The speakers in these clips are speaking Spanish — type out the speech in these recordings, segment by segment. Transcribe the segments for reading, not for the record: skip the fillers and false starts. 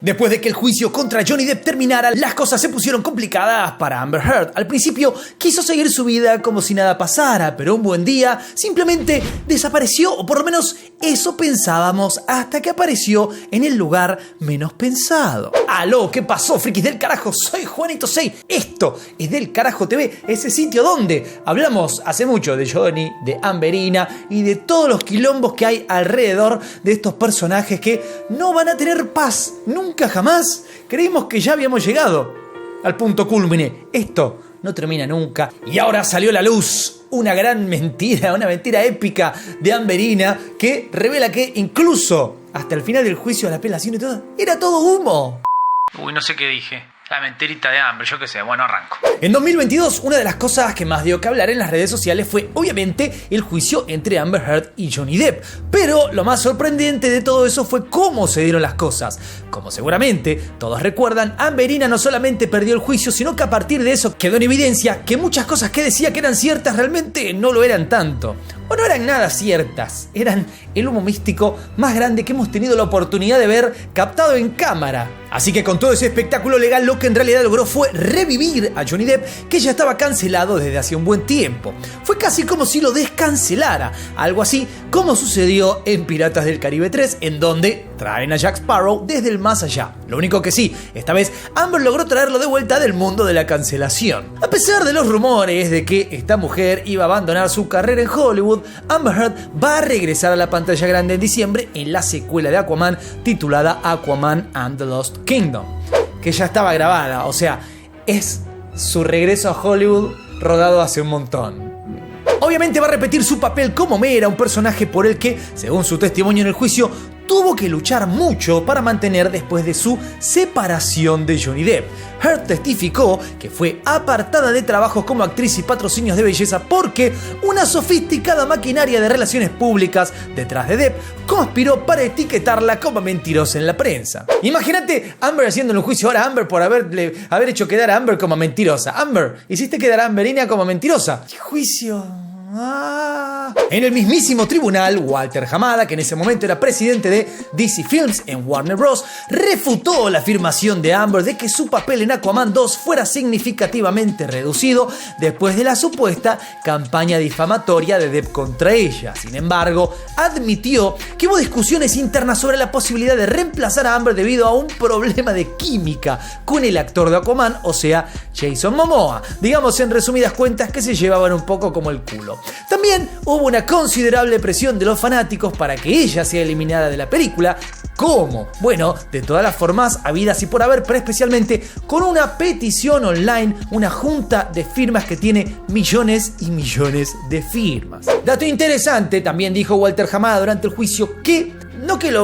Después de que el juicio contra Johnny Depp terminara, las cosas se pusieron complicadas para Amber Heard. Al principio quiso seguir su vida como si nada pasara, pero un buen día simplemente desapareció, o por lo menos eso pensábamos, hasta que apareció en el lugar menos pensado. ¡Aló! ¿Qué pasó, frikis del carajo? Soy Juanito 6. Esto es Del Carajo TV, ese sitio donde hablamos hace mucho de Johnny, de Amberina y de todos los quilombos que hay alrededor de estos personajes que no van a tener paz nunca jamás. Creímos que ya habíamos llegado al punto culmine. Esto no termina nunca. Y ahora salió a la luz una gran mentira, una mentira épica de Amberina que revela que incluso hasta el final del juicio, a la apelación y todo, era todo humo. Uy, no sé qué dije. La mentirita de Amber, yo qué sé. Bueno, arranco. En 2022, una de las cosas que más dio que hablar en las redes sociales fue, obviamente, el juicio entre Amber Heard y Johnny Depp. Pero lo más sorprendente de todo eso fue cómo se dieron las cosas. Como seguramente todos recuerdan, Amberina no solamente perdió el juicio, sino que a partir de eso quedó en evidencia que muchas cosas que decía que eran ciertas realmente no lo eran tanto. O no eran nada ciertas, eran el humo místico más grande que hemos tenido la oportunidad de ver captado en cámara. Así que con todo ese espectáculo legal, lo que en realidad logró fue revivir a Johnny Depp, que ya estaba cancelado desde hace un buen tiempo. Fue casi como si lo descancelara, algo así como sucedió en Piratas del Caribe 3, en donde traen a Jack Sparrow desde el más allá. Lo único que sí, esta vez Amber logró traerlo de vuelta del mundo de la cancelación. A pesar de los rumores de que esta mujer iba a abandonar su carrera en Hollywood, Amber Heard va a regresar a la pantalla grande en diciembre en la secuela de Aquaman titulada Aquaman and the Lost Kingdom, que ya estaba grabada, o sea, es su regreso a Hollywood rodado hace un montón. Obviamente va a repetir su papel como Mera, un personaje por el que, según su testimonio en el juicio, tuvo que luchar mucho para mantener después de su separación de Johnny Depp. Heard testificó que fue apartada de trabajos como actriz y patrocinios de belleza porque una sofisticada maquinaria de relaciones públicas detrás de Depp conspiró para etiquetarla como mentirosa en la prensa. Imagínate Amber haciendo un juicio ahora a Amber por haber hecho quedar a Amber como mentirosa. Amber, hiciste quedar a Amberina como mentirosa. ¿Qué juicio? En el mismísimo tribunal, Walter Hamada, que en ese momento era presidente de DC Films en Warner Bros., refutó la afirmación de Amber de que su papel en Aquaman 2 fuera significativamente reducido después de la supuesta campaña difamatoria de Depp contra ella. Sin embargo, admitió que hubo discusiones internas sobre la posibilidad de reemplazar a Amber debido a un problema de química con el actor de Aquaman, o sea, Jason Momoa. Digamos, en resumidas cuentas, que se llevaban un poco como el culo. También hubo una considerable presión de los fanáticos para que ella sea eliminada de la película. ¿Cómo? Bueno, de todas las formas habidas y por haber, pero especialmente con una petición online, una junta de firmas que tiene millones y millones de firmas. Dato interesante, también dijo Walter Hamada durante el juicio que no que los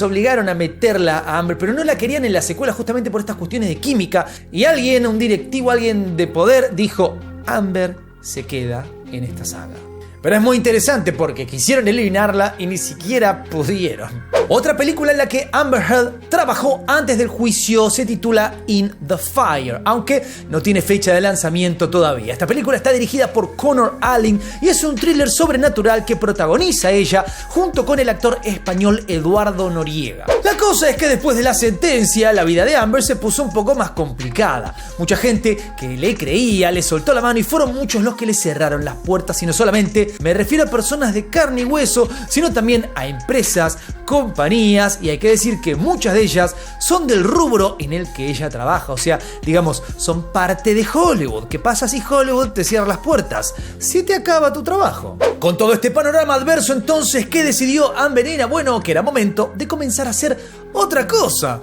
obligaron a meterla a Amber, pero no la querían en la secuela justamente por estas cuestiones de química. Y un directivo, alguien de poder, dijo: Amber se queda en esta saga. Pero es muy interesante porque quisieron eliminarla y ni siquiera pudieron. Otra película en la que Amber Heard trabajó antes del juicio se titula In the Fire, aunque no tiene fecha de lanzamiento todavía. Esta película está dirigida por Connor Allen y es un thriller sobrenatural que protagoniza ella junto con el actor español Eduardo Noriega. La cosa es que después de la sentencia, la vida de Amber se puso un poco más complicada. Mucha gente que le creía le soltó la mano y fueron muchos los que le cerraron las puertas, y no solamente me refiero a personas de carne y hueso, sino también a empresas, compañías, y hay que decir que muchas de ellas son del rubro en el que ella trabaja. O sea, digamos, son parte de Hollywood. ¿Qué pasa si Hollywood te cierra las puertas? Se te acaba tu trabajo. Con todo este panorama adverso, entonces, ¿qué decidió Amberina? Bueno, que era momento de comenzar a hacer otra cosa.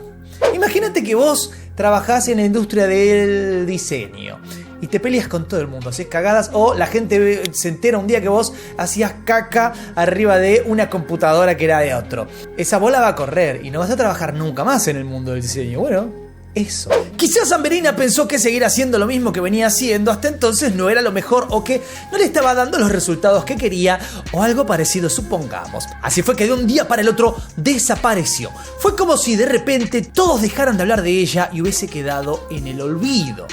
Imagínate que vos trabajás en la industria del diseño y te peleas con todo el mundo, haces cagadas, o la gente se entera un día que vos hacías caca arriba de una computadora que era de otro. Esa bola va a correr y no vas a trabajar nunca más en el mundo del diseño. Bueno, eso. Quizás Amberina pensó que seguir haciendo lo mismo que venía haciendo hasta entonces no era lo mejor, o que no le estaba dando los resultados que quería, o algo parecido, supongamos. Así fue que de un día para el otro desapareció. Fue como si de repente todos dejaran de hablar de ella y hubiese quedado en el olvido.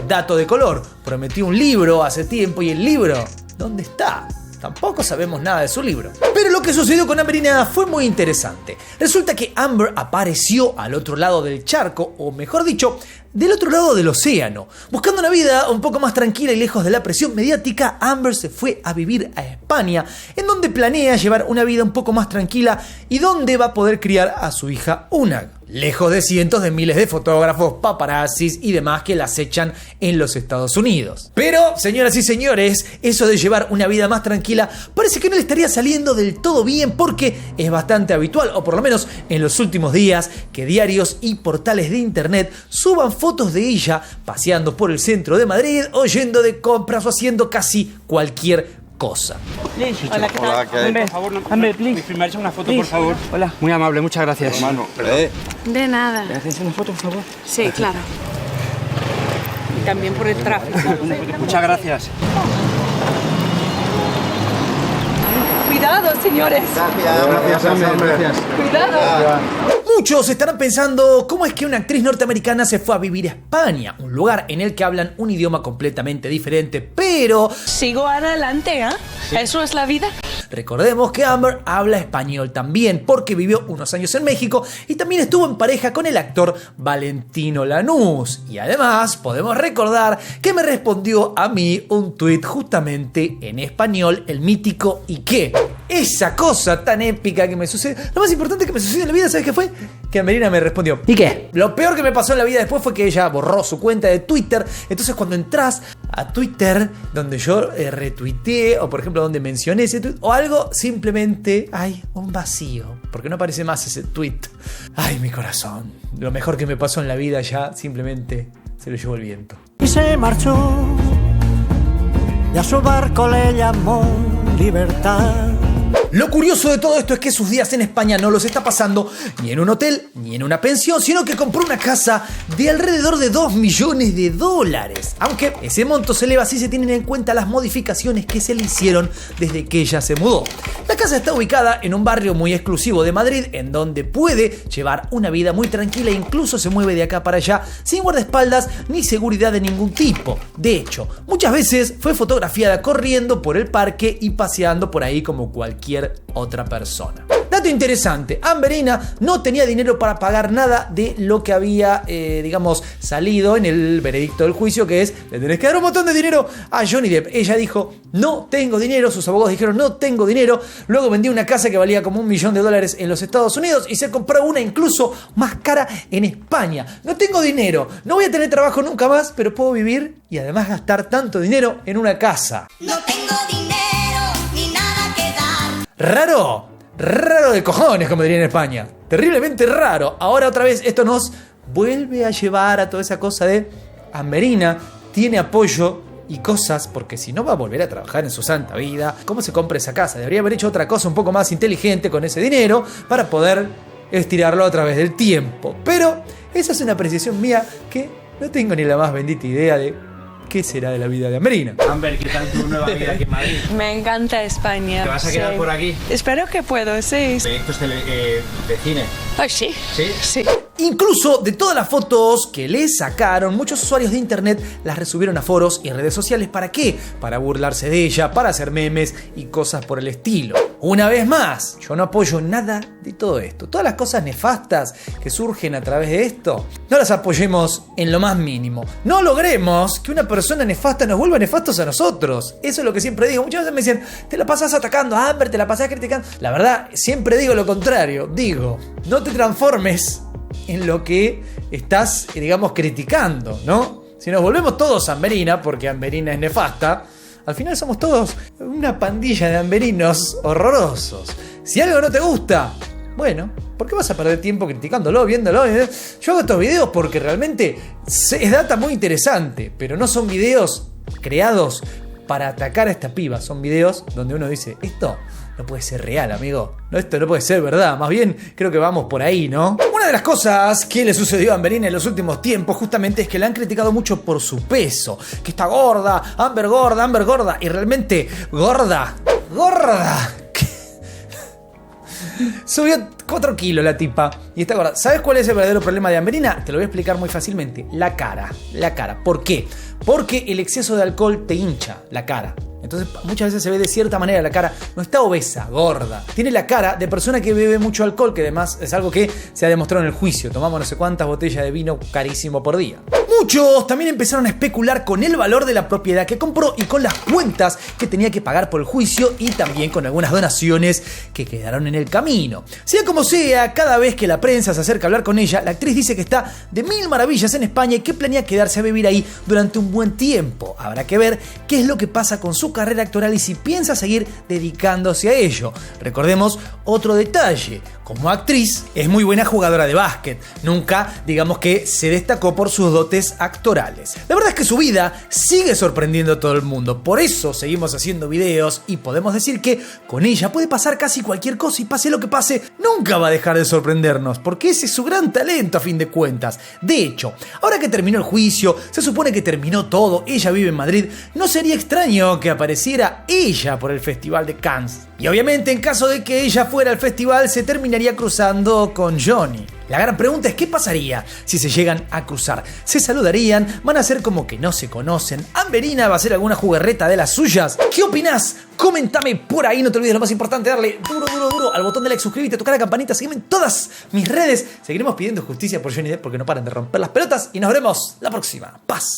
Dato de color, prometió un libro hace tiempo y el libro, ¿dónde está? Tampoco sabemos nada de su libro. Pero lo que sucedió con Amberina fue muy interesante. Resulta que Amber apareció al otro lado del charco, o mejor dicho, del otro lado del océano. Buscando una vida un poco más tranquila y lejos de la presión mediática, Amber se fue a vivir a España, en donde planea llevar una vida un poco más tranquila y donde va a poder criar a su hija Unag, lejos de cientos de miles de fotógrafos, paparazzis y demás que la acechan en los Estados Unidos. Pero, señoras y señores, eso de llevar una vida más tranquila parece que no le estaría saliendo del todo bien, porque es bastante habitual, o por lo menos en los últimos días, que diarios y portales de internet suban fotos de ella paseando por el centro de Madrid o yendo de compras o haciendo casi cualquier cosa. Hola, ¿qué tal? Hola, ¿qué hay? Amber, Por favor, no, Amber, please. firmarse una foto, Please. por favor. Hola. Muy amable, muchas gracias. Hermano, De nada. ¿Me haces una foto, por favor? Sí, claro. Y también por el tráfico. muchas gracias. Cuidado, señores. Gracias, Amber. Gracias. Cuidado. Muchos estarán pensando cómo es que una actriz norteamericana se fue a vivir a España, un lugar en el que hablan un idioma completamente diferente, pero Sigo adelante, ¿eh? Eso es la vida. recordemos que Amber habla español también, porque vivió unos años en México y también estuvo en pareja con el actor Valentino Lanús. Y además podemos recordar que me respondió a mí un tuit justamente en español, el mítico ¿y qué? Esa cosa tan épica que me sucede. Lo más importante que me sucedió en la vida, ¿sabes qué fue? Que Amerina me respondió ¿y qué? Lo peor que me pasó en la vida después fue que ella borró su cuenta de Twitter. Entonces cuando entras a Twitter, donde yo retuiteé, o por ejemplo donde mencioné ese tweet o algo, simplemente hay un vacío, porque no aparece más ese tweet. Ay, mi corazón. Lo mejor que me pasó en la vida ya simplemente se lo llevó el viento. Y se marchó, y a su barco le llamó Libertad. Lo curioso de todo esto es que sus días en España no los está pasando ni en un hotel ni en una pensión, sino que compró una casa de alrededor de $2 millones. Aunque ese monto se eleva si se tienen en cuenta las modificaciones que se le hicieron desde que ella se mudó. La casa está ubicada en un barrio muy exclusivo de Madrid, en donde puede llevar una vida muy tranquila e incluso se mueve de acá para allá sin guardaespaldas ni seguridad de ningún tipo. De hecho, muchas veces fue fotografiada corriendo por el parque y paseando por ahí como cualquier otra persona. Dato interesante, Amberina no tenía dinero para pagar nada de lo que había, salido en el veredicto del juicio, que es, le tenés que dar un montón de dinero a Johnny Depp. Ella dijo, no tengo dinero, sus abogados dijeron, no tengo dinero. Luego vendió una casa que valía como $1 millón en los Estados Unidos y se compró una incluso más cara en España. No tengo dinero, no voy a tener trabajo nunca más, pero puedo vivir y además gastar tanto dinero en una casa. No tengo dinero ni nada que dar. Raro de cojones, como dirían en España. Terriblemente raro. Ahora otra vez esto nos vuelve a llevar a toda esa cosa de Amberina tiene apoyo y cosas, porque si no va a volver a trabajar en su santa vida. ¿Cómo se compra esa casa? Debería haber hecho otra cosa un poco más inteligente con ese dinero para poder estirarlo a través del tiempo. Pero esa es una apreciación mía que no tengo ni la más bendita idea de qué será de la vida de Amberina. Amber, ¿qué tal tu nueva vida aquí en Madrid? Me encanta España. ¿Te vas a quedar por aquí? Espero que puedo, sí. Proyectos de cine. Ay, sí. ¿Sí? Sí. Incluso de todas las fotos que le sacaron, muchos usuarios de internet las resubieron a foros y redes sociales. ¿Para qué? Para burlarse de ella, para hacer memes y cosas por el estilo. Una vez más, yo no apoyo nada de todo esto. Todas las cosas nefastas que surgen a través de esto, no las apoyemos en lo más mínimo. No logremos que una persona nefasta nos vuelva nefastos a nosotros. Eso es lo que siempre digo. Muchas veces me dicen, te la pasás atacando a Amber, te la pasás criticando. La verdad, siempre digo lo contrario. Digo, no te transformes en lo que estás, criticando, ¿no? Si nos volvemos todos Amberina, porque Amberina es nefasta, al final somos todos una pandilla de amberinos horrorosos. Si algo no te gusta, bueno, ¿por qué vas a perder tiempo criticándolo, viéndolo? Yo hago estos videos porque realmente es data muy interesante, pero no son videos creados para atacar a esta piba. Son videos donde uno dice, esto no puede ser real, amigo. No, esto no puede ser verdad. Más bien, creo que vamos por ahí, ¿no? Una de las cosas que le sucedió a Amberina en los últimos tiempos justamente es que la han criticado mucho por su peso. Que está gorda, Amber gorda. Y realmente, gorda. Subió 4 kilos la tipa y está gorda. ¿Sabes cuál es el verdadero problema de Amberina? Te lo voy a explicar muy fácilmente. La cara. ¿Por qué? Porque el exceso de alcohol te hincha la cara. Entonces muchas veces se ve de cierta manera la cara. No está obesa, gorda. Tiene la cara de persona que bebe mucho alcohol, que además es algo que se ha demostrado en el juicio. Tomamos no sé cuántas botellas de vino carísimo por día. Muchos también empezaron a especular con el valor de la propiedad que compró y con las cuentas que tenía que pagar por el juicio y también con algunas donaciones que quedaron en el camino. Sea como sea, cada vez que la prensa se acerca a hablar con ella, la actriz dice que está de mil maravillas en España y que planea quedarse a vivir ahí durante un buen tiempo. Habrá que ver qué es lo que pasa con su carrera actoral y si piensa seguir dedicándose a ello. Recordemos otro detalle: como actriz es muy buena jugadora de básquet, nunca digamos que se destacó por sus dotes actorales. La verdad es que su vida sigue sorprendiendo a todo el mundo, por eso seguimos haciendo videos y podemos decir que con ella puede pasar casi cualquier cosa y pase lo que pase, nunca va a dejar de sorprendernos, porque ese es su gran talento a fin de cuentas. De hecho, ahora que terminó el juicio, se supone que terminó todo, ella vive en Madrid, no sería extraño que apareciera ella por el Festival de Cannes. Y obviamente en caso de que ella fuera al festival se terminaría cruzando con Johnny. La gran pregunta es qué pasaría si se llegan a cruzar. ¿Se saludarían? ¿Van a ser como que no se conocen? ¿Amberina va a hacer alguna jugarreta de las suyas? ¿Qué opinás? Comentame por ahí, no te olvides lo más importante, darle duro al botón de like, suscríbete, tocar la campanita, seguime en todas mis redes. Seguiremos pidiendo justicia por Johnny Depp porque no paran de romper las pelotas y nos veremos la próxima. Paz.